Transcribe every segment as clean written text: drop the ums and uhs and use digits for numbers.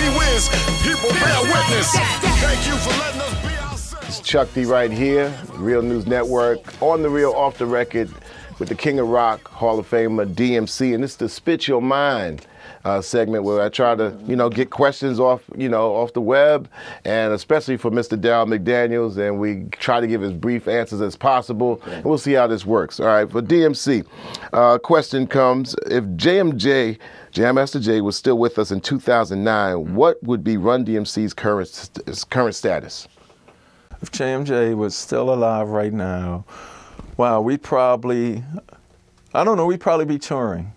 she wins. People bear witness. Thank you for letting us be ourselves. It's Chuck D right here, Real News Network, on the real, off the record, with the King of Rock, Hall of Famer, DMC, and this is the Spit Your Mind segment where I try to, get questions off the web, and especially for Mr. Darryl McDaniels, and we try to give as brief answers as possible, and we'll see how this works. All right, for DMC, question comes, if Jam Master Jay was still with us in 2009, what would be Run DMC's current status? If JMJ was still alive right now, wow, we'd probably be touring.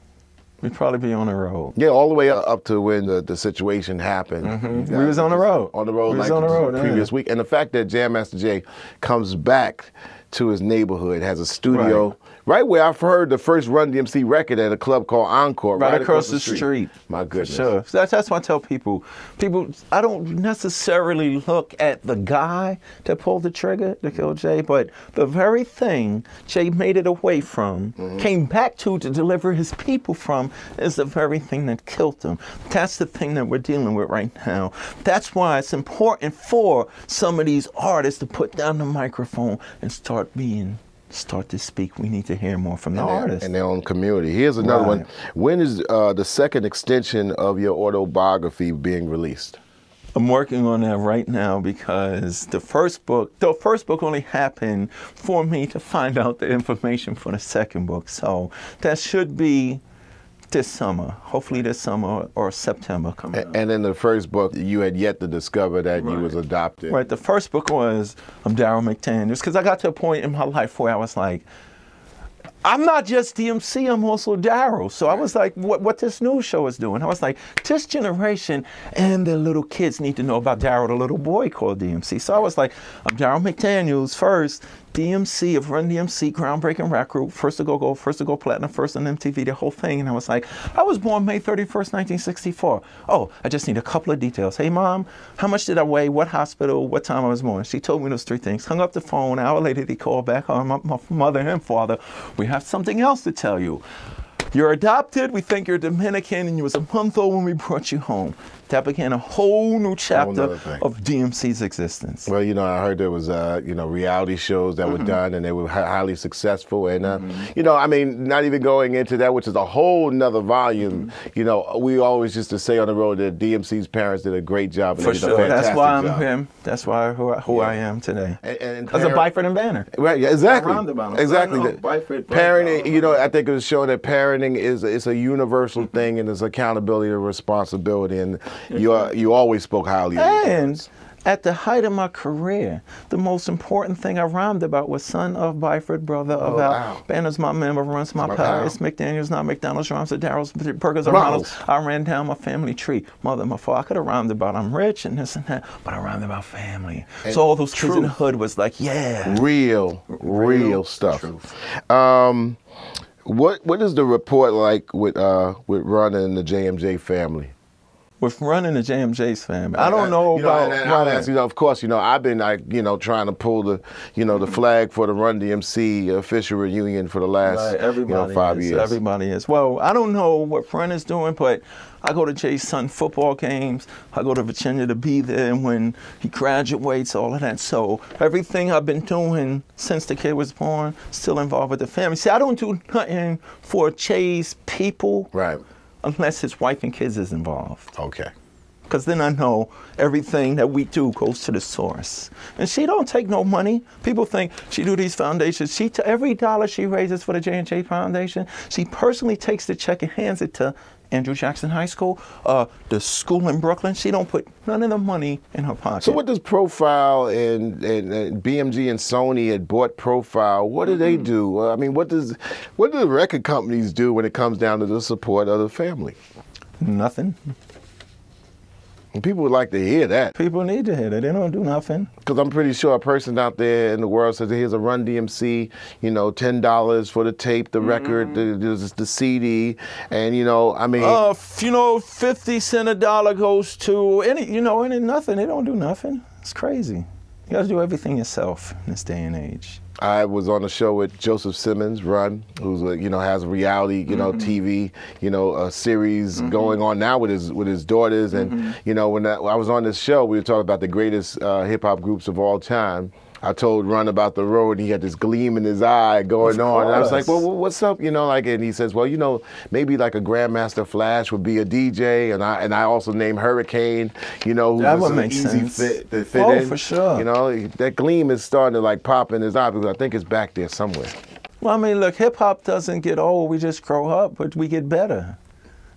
We'd probably be on the road. Yeah, all the way up to when the situation happened. Mm-hmm. We was on the road. On the road, we like was on the road, the previous week. And the fact that Jam Master Jay comes back to his neighborhood, has a studio right where I've heard the first Run DMC record at a club called Encore. Right across the street. My goodness. Sure. That's why I tell people, I don't necessarily look at the guy that pulled the trigger to kill Jay, but the very thing Jay made it away from, came back to deliver his people from, is the very thing that killed him. That's the thing that we're dealing with right now. That's why it's important for some of these artists to put down the microphone and start to speak. We need to hear more from the artists. And their own community. Here's another one. When is the second extension of your autobiography being released? I'm working on that right now because the first book only happened for me to find out the information for the second book. So that should be this summer, hopefully this summer or September coming up. And in the first book, you had yet to discover that you was adopted. Right, the first book was I'm Darryl McDaniels, because I got to a point in my life where I was like, I'm not just DMC, I'm also Darryl. So I was like, what this news show is doing. I was like, this generation and the little kids need to know about Darryl, the little boy called DMC. So I was like, I'm Darryl McDaniels first, DMC of Run DMC, groundbreaking rap group, first to go gold, first to go platinum, first on MTV, the whole thing. And I was like, I was born May 31st, 1964. Oh, I just need a couple of details. Hey, Mom, how much did I weigh? What hospital? What time I was born? She told me those three things. Hung up the phone. An hour later, he called back. Oh, my mother and father, we have something else to tell you. You're adopted, we think you're Dominican, and you was a month old when we brought you home. That began a whole new chapter of DMC's existence. Well, I heard there was, reality shows that were done, and they were highly successful. And, not even going into that, which is a whole nother volume. We always used to say on the road that DMC's parents did a great job. And For sure. That's why I'm job. him. That's why who I am today. As a Byford and Banner. Right, yeah, exactly. Exactly. Parenting, I think it was showing that parenting is a universal thing, and it's accountability and responsibility. And you always spoke highly of your parents. At the height of my career, the most important thing I rhymed about was son of Byford, brother of Al. Banner's my member, runs my power. It's McDaniels, not McDonald's. Rhymes with Darryl's, Burgers, or Ronald's. I ran down my family tree. Mother, my father. I could have rhymed about I'm rich and this and that, but I rhymed about family. And so all those kids in the hood was like, yeah. Real stuff. What is the report like with Run and the JMJ family? With running the JMJ's family, I don't know about. Of course, I've been trying to pull the flag for the Run DMC official reunion for the last 5 years. Everybody is. Well, I don't know what Run is doing, but I go to Jay's son football games. I go to Virginia to be there, and when he graduates, all of that. So everything I've been doing since the kid was born, still involved with the family. See, I don't do nothing for Jay's people. Right. Unless his wife and kids is involved. Okay. Because then I know everything that we do goes to the source. And she don't take no money. People think she do these foundations. Every dollar she raises for the J&J Foundation, she personally takes the check and hands it to Andrew Jackson High School, the school in Brooklyn. She don't put none of the money in her pocket. So what does Profile and BMG and Sony had bought Profile? What do they do? What do the record companies do when it comes down to the support of the family? Nothing. People would like to hear that. People need to hear that. They don't do nothing. Because I'm pretty sure a person out there in the world says, here's a Run DMC, $10 for the tape, the record, the CD, and 50 cents a dollar goes to any nothing. They don't do nothing. It's crazy. You got to do everything yourself in this day and age. I was on a show with Joseph Simmons, Run, who's has a reality, TV, a series going on now with his daughters, and when I was on this show, we were talking about the greatest hip hop groups of all time. I told Run about the road, and he had this gleam in his eye going on. And I was like, well, what's up? And he says, well, maybe like a Grandmaster Flash would be a DJ, and I also named Hurricane, who's that would make easy sense. fit in. Oh, for sure. That gleam is starting to like pop in his eye because I think it's back there somewhere. Well, I mean, look, hip hop doesn't get old. We just grow up, but we get better.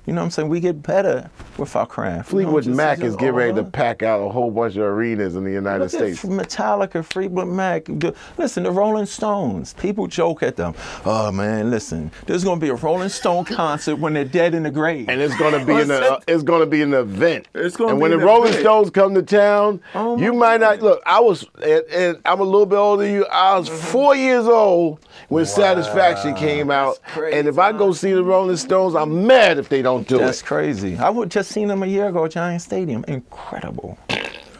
You know what I'm saying? We get better with our craft. Fleetwood Mac is getting ready to pack out a whole bunch of arenas in the United States. Metallica, Fleetwood Mac. Listen, the Rolling Stones. People joke at them. Oh man, listen. There's going to be a Rolling Stone concert when they're dead in the grave, and it's going to be it's going to be an event. And when the Rolling Stones come to town, you might not look. And I'm a little bit older than you. I was 4 years old when Satisfaction came out, and if I go see the Rolling Stones, I'm mad if they don't. That's crazy. I would just seen them a year ago at Giant Stadium. Incredible.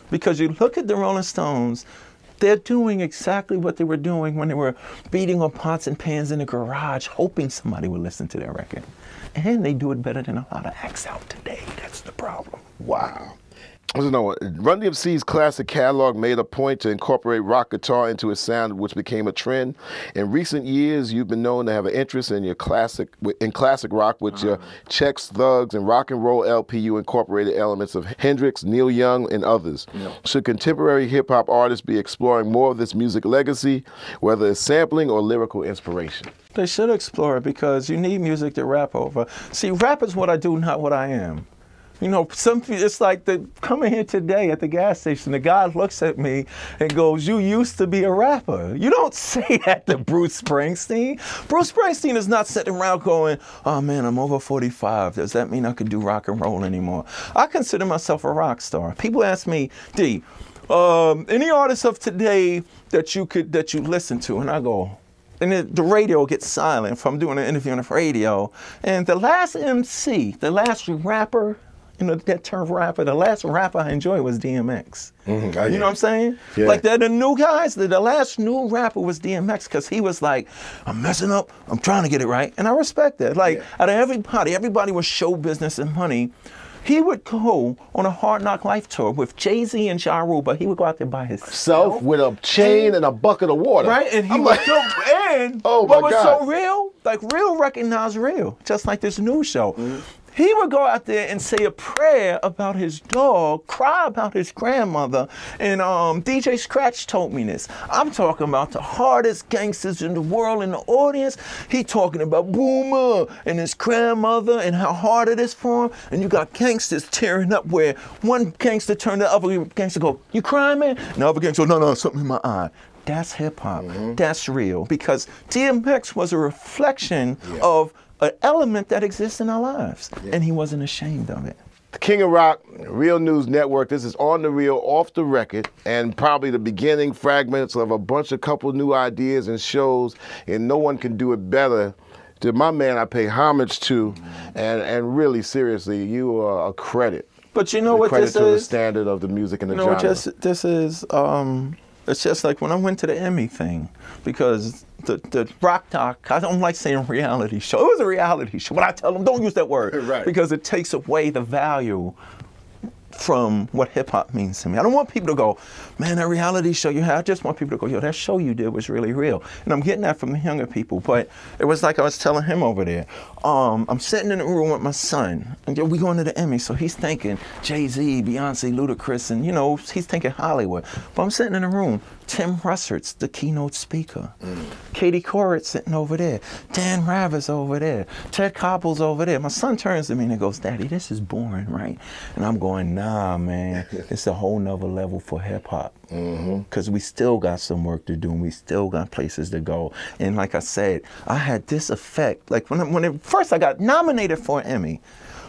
Because you look at the Rolling Stones, they're doing exactly what they were doing when they were beating on pots and pans in the garage, hoping somebody would listen to their record. And they do it better than a lot of acts out today. That's the problem. Wow. Run DMC's classic catalog made a point to incorporate rock guitar into its sound, which became a trend. In recent years, you've been known to have an interest in classic rock with your Checks, Thugs, and Rock and Roll LP. You incorporated elements of Hendrix, Neil Young, and others. Should contemporary hip-hop artists be exploring more of this music legacy, whether it's sampling or lyrical inspiration? They should explore it because you need music to rap over. See, rap is what I do, not what I am. It's like coming here today at the gas station, the guy looks at me and goes, you used to be a rapper. You don't say that to Bruce Springsteen. Bruce Springsteen is not sitting around going, oh man, I'm over 45. Does that mean I can do rock and roll anymore? I consider myself a rock star. People ask me, D, any artists of today that you listen to? And I go, and the radio gets silent if I'm doing an interview on the radio. And the last MC, the last rapper, that term rapper, the last rapper I enjoyed was DMX. You know what I'm saying? Yeah. Like the new guys, the last new rapper was DMX because he was like, I'm messing up, I'm trying to get it right. And I respect that. Like out of everybody was show business and money. He would go on a Hard Knock Life tour with Jay-Z and Ja Rule, but he would go out there by himself with a chain and a bucket of water. Right, and he would go, and what was so real, like real recognized real, just like this new show. He would go out there and say a prayer about his dog, cry about his grandmother, and DJ Scratch told me this. I'm talking about the hardest gangsters in the world in the audience. He talking about Boomer and his grandmother and how hard it is for him. And you got gangsters tearing up where one gangster turned to the other gangster go, you crying, man? And the other gangster go, no, something in my eye. That's hip hop. That's real. Because DMX was a reflection of an element that exists in our lives, and he wasn't ashamed of it. The King of Rock, Real News Network. This is On the Real, Off the Record, and probably the beginning fragments of a couple new ideas and shows, and no one can do it better. To my man, I pay homage to, and really, seriously, you are a credit. But you know what this is? Credit to the standard of the music and the genre. This is, it's just like when I went to the Emmy thing, because the rock doc, I don't like saying reality show. It was a reality show, but I tell them don't use that word because it takes away the value from what hip hop means to me. I don't want people to go, man, that reality show you had. I just want people to go, yo, that show you did was really real. And I'm getting that from the younger people. But it was like I was telling him over there. I'm sitting in the room with my son, and we going to the Emmy, so he's thinking Jay-Z, Beyonce, Ludacris, and he's thinking Hollywood. But I'm sitting in the room. Tim Russert's the keynote speaker. Katie Couric's sitting over there. Dan Ravi's over there. Ted Koppel's over there. My son turns to me and goes, Daddy, this is boring, right? And I'm going, nah, man, it's a whole nother level for hip hop. Because we still got some work to do, and we still got places to go. And like I said, I had this effect. Like when first I got nominated for an Emmy,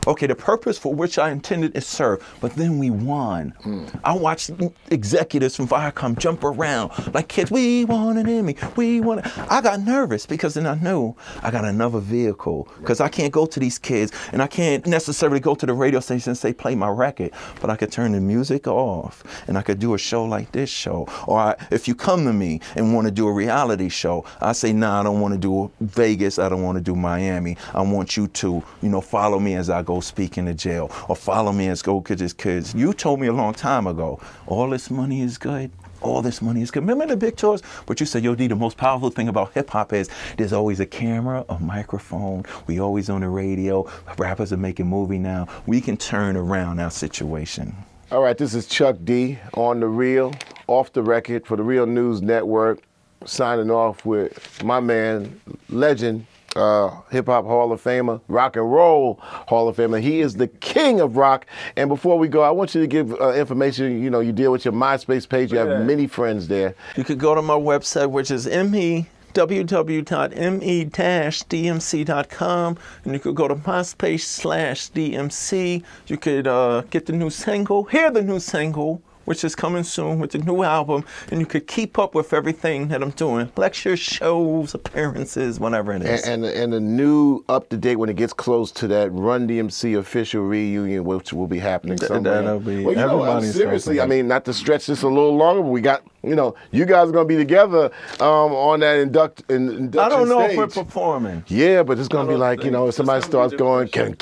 okay, the purpose for which I intended is served, but then we won. I watched executives from Viacom jump around like kids, we want an Emmy, we want it. I got nervous because then I knew I got another vehicle, because I can't go to these kids and I can't necessarily go to the radio station and say, play my record, but I could turn the music off and I could do a show like this show. Or if you come to me and want to do a reality show, I say, nah, I don't want to do Vegas, I don't want to do Miami. I want you to, follow me as I go speak in the jail, or follow me as go get these kids. You told me a long time ago, all this money is good. All this money is good. Remember the big tours? But you said, yo, D, the most powerful thing about hip hop is there's always a camera, a microphone. We always on the radio. Rappers are making movie now. We can turn around our situation. All right, this is Chuck D on The Real, off the record for the Real News Network, signing off with my man, legend, hip-hop Hall of Famer, rock and roll Hall of Famer. He is the king of rock. And before we go, I want you to give information. You deal with your MySpace page. You have many friends there. You could go to my website, which is www.me-dmc.com, and you could go to MySpace/DMC. You could get the new single, hear the new single, which is coming soon with the new album, and you could keep up with everything that I'm doing. Lectures, shows, appearances, whatever it is. And the new up-to-date, when it gets close to that Run DMC official reunion, which will be happening somewhere. That'll be, well, seriously, I mean, not to stretch this a little longer, but we got, you guys are going to be together on that induction I don't know stage. if we're performing. Yeah, but it's going to be like, if somebody starts going, cat.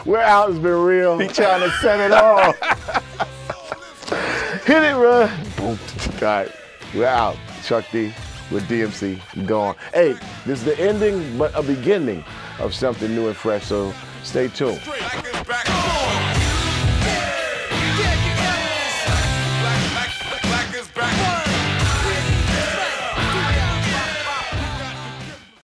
We're out. It's been real. He trying to set it off. Hit it, run. Boom. All right. We're out. Chuck D with DMC. Gone. Hey, this is the ending, but a beginning of something new and fresh, so stay tuned.